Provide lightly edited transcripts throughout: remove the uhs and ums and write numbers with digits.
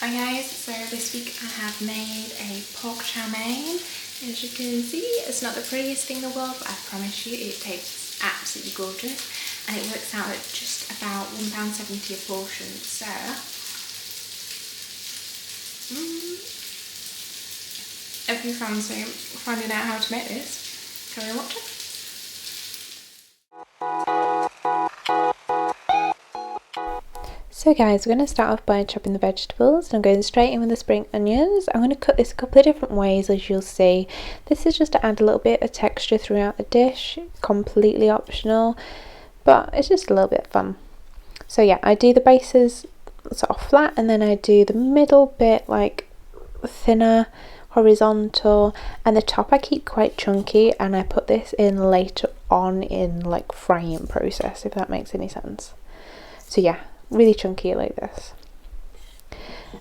Hi guys, so this week I have made a pork chow mein. As you can see, it's not the prettiest thing in the world, but I promise you it tastes absolutely gorgeous, and it works out at just about £1.70 a portion. So if you fancy finding out how to make this, carry on watching. So guys, we're going to start off by chopping the vegetables, and I'm going straight in with the spring onions. I'm going to cut this a couple of different ways, as you'll see. This is just to add a little bit of texture throughout the dish, completely optional, but it's just a little bit fun. So yeah, I do the bases sort of flat, and then I do the middle bit like thinner, horizontal, and the top I keep quite chunky, and I put this in later on in like frying process, if that makes any sense. So yeah, really chunky like this.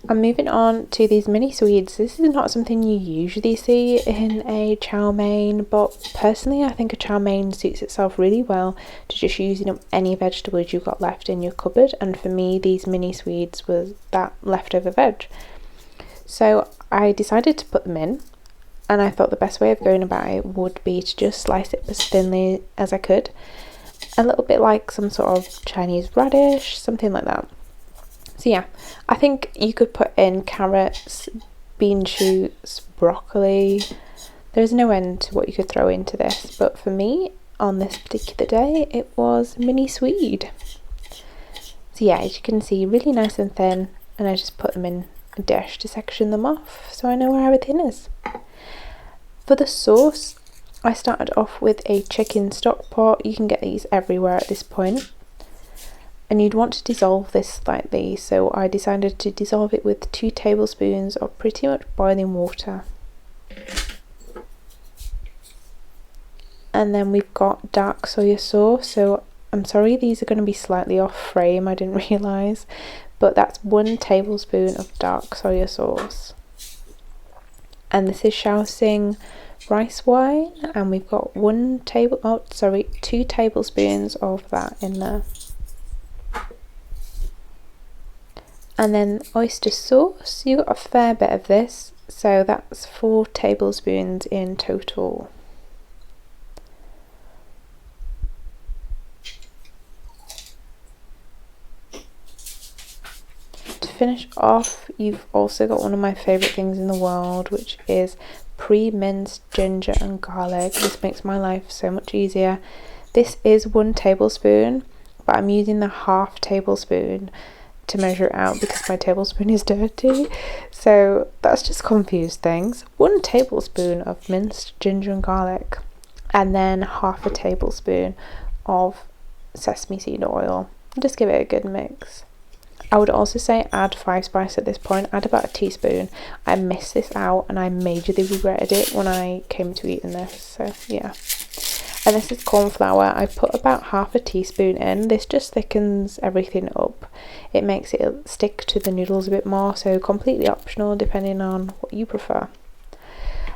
I'm moving on to these mini swedes. This is not something you usually see in a chow mein, but personally I think a chow mein suits itself really well to just using up any vegetables you've got left in your cupboard, and for me these mini swedes was that leftover veg. So I decided to put them in, and I thought the best way of going about it would be to just slice it as thinly as I could. A little bit like some sort of Chinese radish, something like that. So yeah, I think you could put in carrots, bean shoots, broccoli. There's no end to what you could throw into this, but for me, on this particular day, it was mini swede. So yeah, as you can see, really nice and thin, and I just put them in a dish to section them off so I know where everything is. For the sauce, I started off with a chicken stock pot. You can get these everywhere at this point, and you'd want to dissolve this slightly, so I decided to dissolve it with 2 tablespoons of pretty much boiling water. And then we've got dark soya sauce, so I'm sorry these are going to be slightly off frame, I didn't realise, but that's 1 tablespoon of dark soya sauce. And this is Shaoxing rice wine, and we've got 2 tablespoons of that in there. And then oyster sauce, you got a fair bit of this, so that's 4 tablespoons in total. To finish off, you've also got one of my favourite things in the world, which is pre-minced ginger and garlic. This makes my life so much easier. This is 1 tablespoon, but I'm using the half tablespoon to measure it out because my tablespoon is dirty, so that's just confused things. 1 tablespoon of minced ginger and garlic, and then half a tablespoon of sesame seed oil. Just give it a good mix. I would also say add 5 spice at this point, add about a teaspoon. I missed this out and I majorly regretted it when I came to eating this, so yeah. And this is corn flour. I put about half a teaspoon in. This just thickens everything up. It makes it stick to the noodles a bit more, so completely optional depending on what you prefer.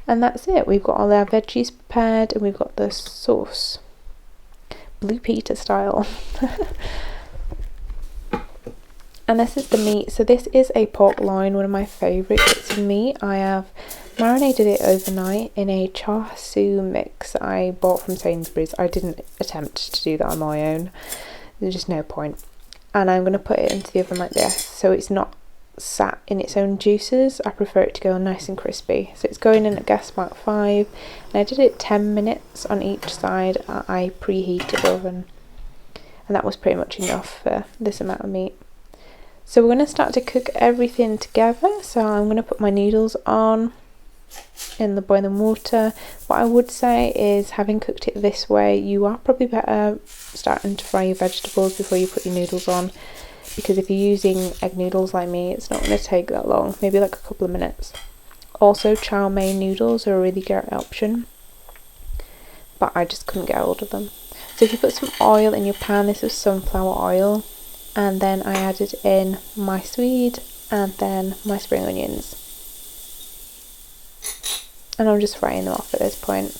And that's it. We've got all our veggies prepared, and we've got the sauce. Blue Peter style. And this is the meat. So this is a pork loin, one of my favourite bits of meat. I have marinated it overnight in a Char mix I bought from Sainsbury's. I didn't attempt to do that on my own. There's just no point. And I'm going to put it into the oven like this, so it's not sat in its own juices. I prefer it to go nice and crispy. So it's going in at gas mark 5, and I did it 10 minutes on each side. I preheated the oven, and that was pretty much enough for this amount of meat. So we're going to start to cook everything together. So I'm going to put my noodles on in the boiling water. What I would say is, having cooked it this way, you are probably better starting to fry your vegetables before you put your noodles on, because if you're using egg noodles like me, it's not going to take that long, maybe like a couple of minutes. Also, chow mein noodles are a really great option, but I just couldn't get hold of them. So if you put some oil in your pan, this is sunflower oil, and then I added in my swede and then my spring onions, and I'm just frying them off at this point.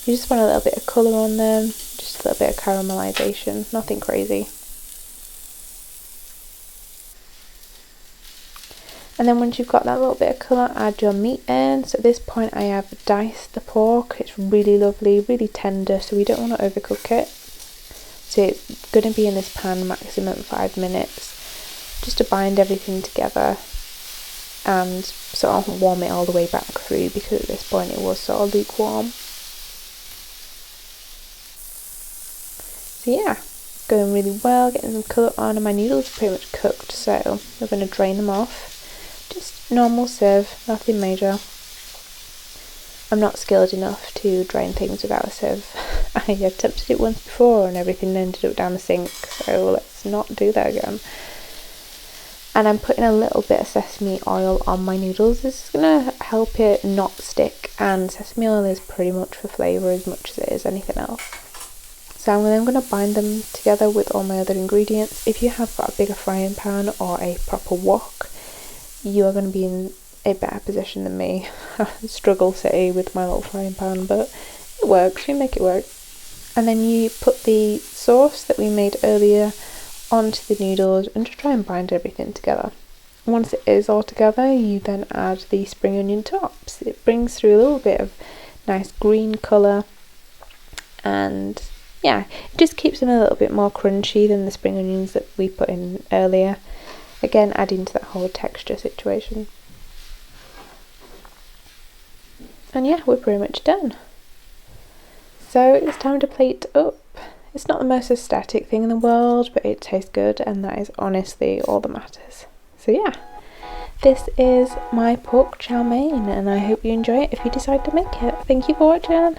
You just want a little bit of colour on them, just a little bit of caramelisation, nothing crazy. And then once you've got that little bit of colour, add your meat in. So at this point I have diced the pork. It's really lovely, really tender, so we don't want to overcook it. So it's going to be in this pan maximum 5 minutes, just to bind everything together and sort of warm it all the way back through, because at this point it was sort of lukewarm. So yeah, going really well, getting some colour on, and my noodles are pretty much cooked, so we're going to drain them off. Just normal sieve, nothing major. I'm not skilled enough to drain things without a sieve. I attempted it once before and everything ended up down the sink, so let's not do that again. And I'm putting a little bit of sesame oil on my noodles. This is going to help it not stick, and sesame oil is pretty much for flavour as much as it is anything else. So I'm then going to bind them together with all my other ingredients. If you have got a bigger frying pan or a proper wok, you are going to be in a better position than me. I struggle, say, with my little frying pan, but it works, we make it work. And then you put the sauce that we made earlier onto the noodles and just try and bind everything together. Once it is all together, you then add the spring onion tops. It brings through a little bit of nice green colour, and yeah, it just keeps them a little bit more crunchy than the spring onions that we put in earlier. Again, adding to that whole texture situation. And yeah, we're pretty much done. So it's time to plate up. It's not the most aesthetic thing in the world, but it tastes good, and that is honestly all that matters. So yeah, this is my pork chow mein, and I hope you enjoy it if you decide to make it. Thank you for watching.